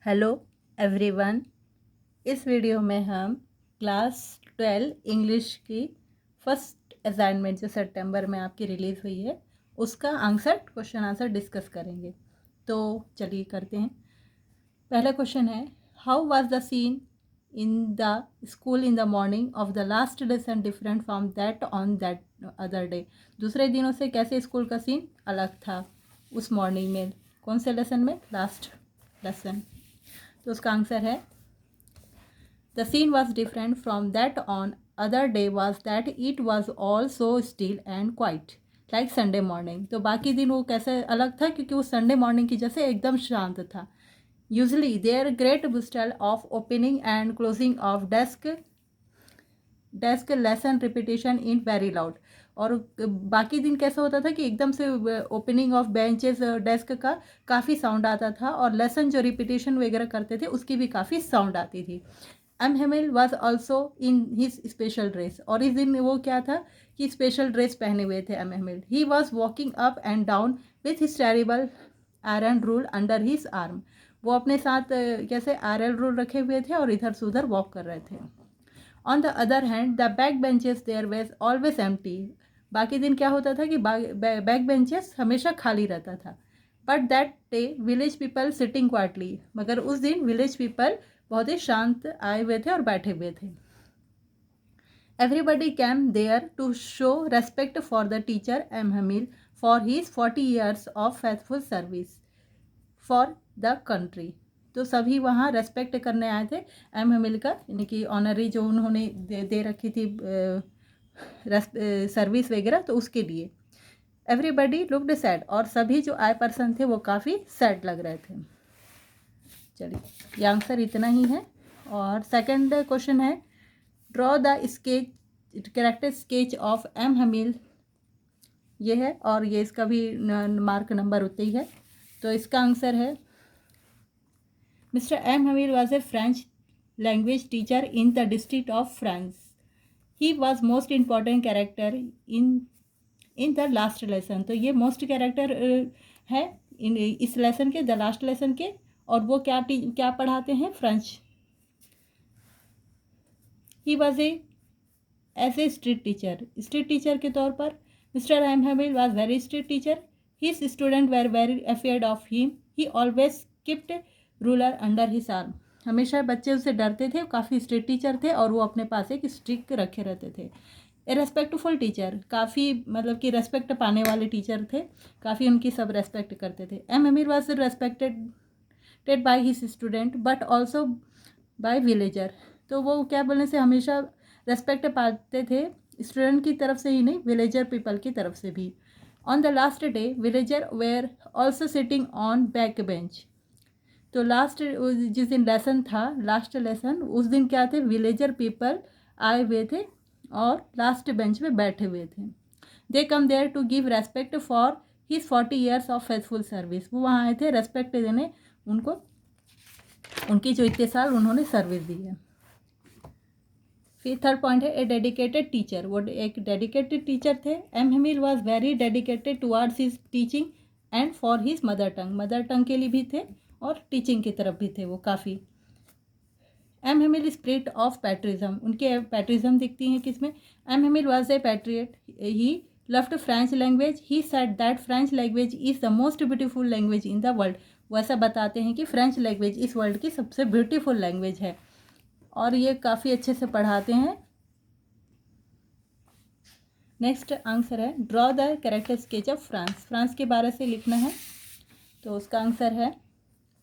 Hello everyone. इस video में हम क्लास 12 इंग्लिश की फर्स्ट असाइनमेंट जो सितंबर में आपकी रिलीज़ हुई है उसका आंसर क्वेश्चन आंसर डिस्कस करेंगे। तो चलिए करते हैं। पहला क्वेश्चन है, how was the seen in the school in the morning of the last lesson different from that on that other day. दूसरे दिनों से कैसे स्कूल का सीन अलग था उस मॉर्निंग में, कौन से लेसन में, लास्ट लेसन। तो उसका आंसर है, the scene was different from that on other day was that it was all so still and quite like Sunday morning. तो बाकी दिन वो कैसे अलग था, क्योंकि वो संडे मॉर्निंग की जैसे एकदम शांत था। Usually there great bustle of opening and closing of desk lesson repetition in very loud. और बाकी दिन कैसा होता था कि एकदम से ओपनिंग ऑफ बेंचेस डेस्क का काफ़ी साउंड आता था, और लेसन जो रिपीटेशन वगैरह करते थे उसकी भी काफ़ी साउंड आती थी। M Hamel was also in his special dress, और इस दिन वो क्या था कि स्पेशल ड्रेस पहने हुए थे M Hamel. He was walking up and down with his terrible iron rule under his arm. वो अपने साथ कैसे आयरन रूल रखे हुए थे और इधर से उधर वॉक कर रहे थे। On the other hand the back benches there was always empty. बाकी दिन क्या होता था कि बैक बेंचेस हमेशा खाली रहता था। But that day village people sitting quietly, मगर उस दिन विलेज पीपल बहुत ही शांत आए हुए थे और बैठे हुए थे। Everybody came there to show respect for the teacher M Hamel for his 40 years of faithful service for the country. तो सभी वहाँ रेस्पेक्ट करने आए थे एम हमील का, यानी कि ऑनरी जो उन्होंने दे रखी थी सर्विस वगैरह, तो उसके लिए। एवरीबडी लुक्ड सैड, और सभी जो आए पर्सन थे वो काफ़ी सैड लग रहे थे। चलिए, ये आंसर इतना ही है। और सेकंड क्वेश्चन है, draw the sketch character sketch of M Hamel. ये है, और ये इसका भी मार्क नंबर उतना ही है। तो इसका आंसर है, mister M Hamel was a French language teacher in the district of France. He was most important character in the last lesson. तो ये मोस्ट कैरेक्टर है इस लेसन के, द लास्ट लेसन के। और वो क्या पढ़ाते हैं, French. He was as a strict teacher के तौर पर mister M Hamel was very strict teacher. His student were very afraid of him. He always kept ruler under his arm. हमेशा बच्चे उससे डरते थे, काफ़ी स्ट्रिक्ट टीचर थे और वो अपने पास एक स्टिक रखे रहते थे। ए रेस्पेक्टफुल टीचर, काफ़ी मतलब कि रेस्पेक्ट पाने वाले टीचर थे, काफ़ी उनकी सब रेस्पेक्ट करते थे। M Hamel was respected by his student but also by villager. तो वो क्या बोलने से हमेशा रेस्पेक्ट पाते थे, स्टूडेंट की तरफ से ही नहीं, विलेजर पीपल की तरफ से भी। On the last day villager were also sitting on back bench. तो लास्ट जिस दिन लेसन था, लास्ट लेसन, उस दिन क्या थे, विलेजर पीपल आए हुए थे और लास्ट बेंच पे बैठे हुए थे। They come there to give respect for his 40 years of faithful service. वो वहाँ आए थे रेस्पेक्ट देने उनको, उनकी जो इतने साल उन्होंने सर्विस दी है। फिर थर्ड पॉइंट है, ए डेडिकेटेड टीचर। वो एक डेडिकेटेड टीचर थे। M Hamel was very dedicated towards his teaching and for his mother tongue के लिए भी थे और टीचिंग की तरफ भी थे वो काफ़ी। M Hamel spirit of patriotism, उनके पैट्रिज्म दिखती हैं किसमें। M Hamel was a patriot. He loved French language. He said that French language is the most beautiful language in the world. वो ऐसा बताते हैं कि फ्रेंच लैंग्वेज इस वर्ल्ड की सबसे ब्यूटीफुल लैंग्वेज है, और ये काफ़ी अच्छे से पढ़ाते हैं। नेक्स्ट आंसर है, draw the character sketch of Franz. Franz के बारे से लिखना है। तो उसका आंसर है,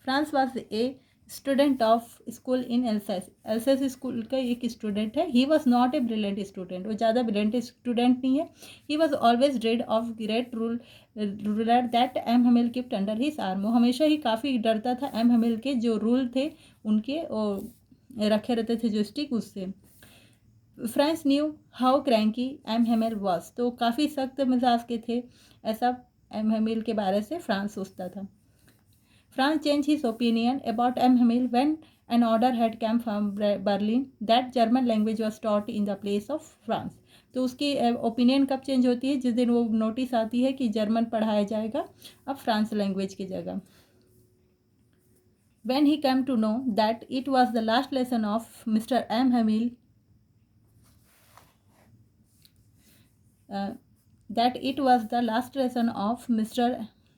Franz was a student of school in Alsace. Alsace school का एक स्टूडेंट है। He was not a brilliant student, वो ज़्यादा ब्रिलियंट स्टूडेंट नहीं है। He was always dread of great ruler that M Hamel kept under his arm. वो हमेशा ही काफ़ी डरता था एम हमील के जो रूल थे उनके, रखे रहते थे जो स्टिक, उससे। Franz knew how cranky M Hamel was. तो काफ़ी सख्त मिजाज के थे, ऐसा एम हेमिल के बारे से फ्रांस सोचता था। Franz change his opinion about M Hamel when an order had come from Berlin that German language was taught in the place of France. तो उसकी ओपिनियन कब चेंज होती है, जिस दिन वो नोटिस आती है कि जर्मन पढ़ाया जाएगा अब फ्रांस लैंग्वेज की जगह। When he came to know that it was the last lesson of Mr. M. Hamill, that it was the last lesson of Mr.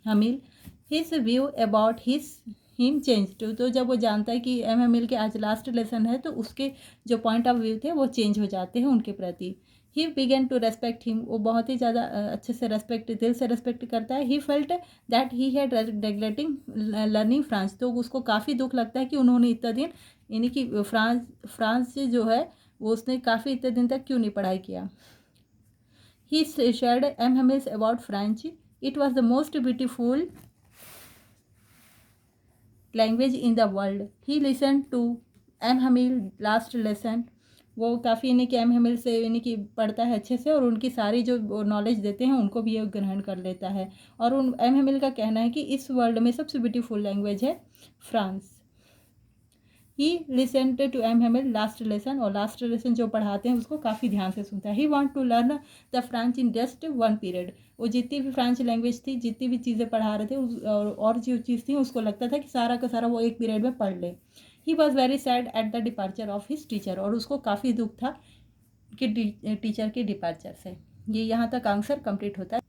Hamill, his view about him changed. तो जब वो जानता है कि M हमिल के आज लास्ट लेसन है तो उसके जो पॉइंट ऑफ व्यू थे वो चेंज हो जाते हैं उनके प्रति. He began to respect him, वो बहुत ही ज़्यादा अच्छे से रेस्पेक्ट, दिल से रेस्पेक्ट करता है. He felt that he had neglecting learning France, तो उसको काफ़ी दुख लगता है कि उन्होंने इतना दिन, यानी कि फ्रांस जो है वो उसने काफ़ी इतने दिन तक क्यों नहीं पढ़ाई किया. He shared M. Hamill's about French. It was the most beautiful language in the world. He listened to M. Hamill last lesson. वो काफ़ी यानी कि एम हमिल से यानी कि पढ़ता है अच्छे से और उनकी सारी जो नॉलेज देते हैं उनको भी ये ग्रहण कर लेता है. और उन एम हमिल का कहना है कि इस वर्ल्ड में सबसे ब्यूटीफुल लैंग्वेज है France. He listen to M Hamel last lesson, और लास्ट लेसन जो पढ़ाते हैं उसको काफ़ी ध्यान से सुनता है. He want to learn the French in just one period. वो जितनी भी फ्रेंच लैंग्वेज थी, जितनी भी चीज़ें पढ़ा रहे थे और जो चीज़ थी उसको लगता था कि सारा का सारा वो एक पीरियड में पढ़ ले. He was very sad at the departure of his teacher, और उसको काफ़ी दुख था कि टीचर के डिपार्चर से. ये यहाँ तक आंसर कंप्लीट होता है.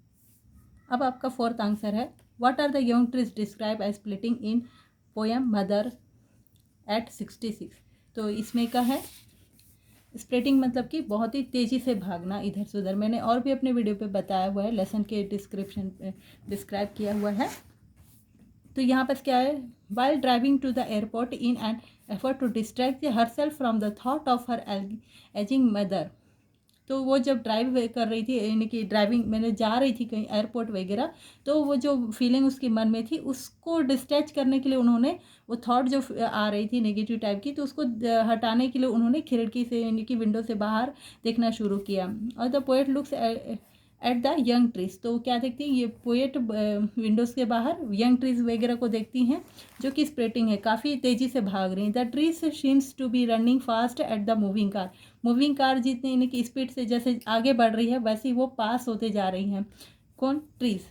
अब आपका फोर्थ आंसर है, what are the young trees describe as splitting in poem mother at 66. तो इसमें का है स्प्लिटिंग मतलब कि बहुत ही तेज़ी से भागना इधर से उधर. मैंने और भी अपने वीडियो पे बताया हुआ है, लेसन के डिस्क्रिप्शन डिस्क्राइब किया हुआ है. तो यहाँ पर क्या है, while driving to the airport in an effort to distract herself from the thought of her ageing mother. तो वो जब ड्राइव कर रही थी, यानी कि ड्राइविंग मैंने जा रही थी कहीं एयरपोर्ट वगैरह, तो वो जो फीलिंग उसके मन में थी उसको डिस्ट्रैक्ट करने के लिए उन्होंने वो थॉट जो आ रही थी नेगेटिव टाइप की, तो उसको हटाने के लिए उन्होंने खिड़की से यानी कि विंडो से बाहर देखना शुरू किया. और the poet looks at the young trees, तो क्या देखती है ये पोएट विंडोज़ के बाहर यंग ट्रीज वगैरह को देखती हैं जो कि स्प्रेटिंग है, काफ़ी तेज़ी से भाग रही हैं. The trees seems to be running fast at the moving car. Moving car जितनी इनकी स्पीड से जैसे आगे बढ़ रही है वैसे ही वो पास होते जा रही हैं. कौन? Trees.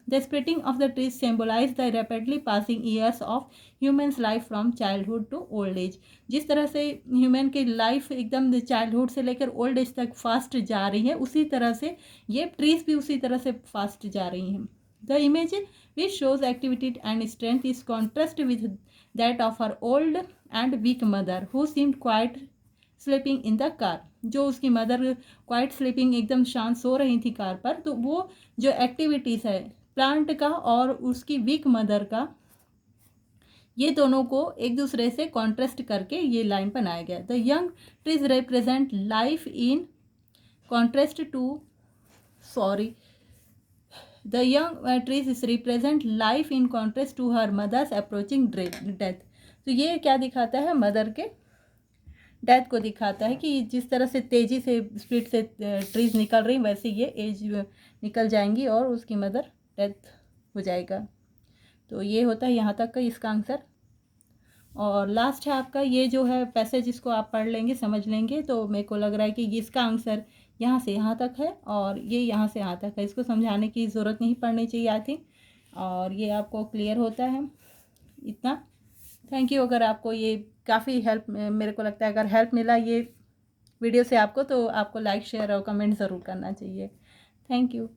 The splitting of the trees symbolise the rapidly passing years of humans life from childhood to old age. जिस तरह से ह्यूमन की लाइफ एकदम चाइल्डहुड से लेकर ओल्ड एज तक फास्ट जा रही है, उसी तरह से ये ट्रीज भी उसी तरह से फास्ट जा रही हैं. The image which shows activity and strength is contrast with that of her old and weak mother who seemed quite sleeping in the car. जो उसकी मदर क्वाइट स्लीपिंग एकदम शांत सो रही थी कार पर, तो वो जो एक्टिविटीज़ है प्लांट का और उसकी वीक मदर का, ये दोनों को एक दूसरे से कॉन्ट्रास्ट करके ये लाइन बनाया गया. The young trees represent life in contrast to the young trees represent life in contrast to her mother's approaching death. तो ये क्या दिखाता है, मदर के डेथ को दिखाता है कि जिस तरह से तेज़ी से स्पीड से ट्रीज निकल रही वैसे ये एज निकल जाएंगी और उसकी मदर डेथ हो जाएगा. तो ये होता है यहाँ तक का इसका आंसर. और लास्ट है आपका ये जो है पैसेज, इसको आप पढ़ लेंगे, समझ लेंगे, तो मेरे को लग रहा है कि इसका आंसर यहाँ से यहाँ तक है और ये यहाँ से यहाँ तक है. इसको समझाने की ज़रूरत नहीं पड़नी चाहिए आई थिंक, और ये आपको क्लियर होता है इतना. Thank you. अगर आपको ये काफ़ी हेल्प, मेरे को लगता है अगर हेल्प मिला ये वीडियो से आपको, तो आपको लाइक शेयर और कमेंट ज़रूर करना चाहिए. Thank you.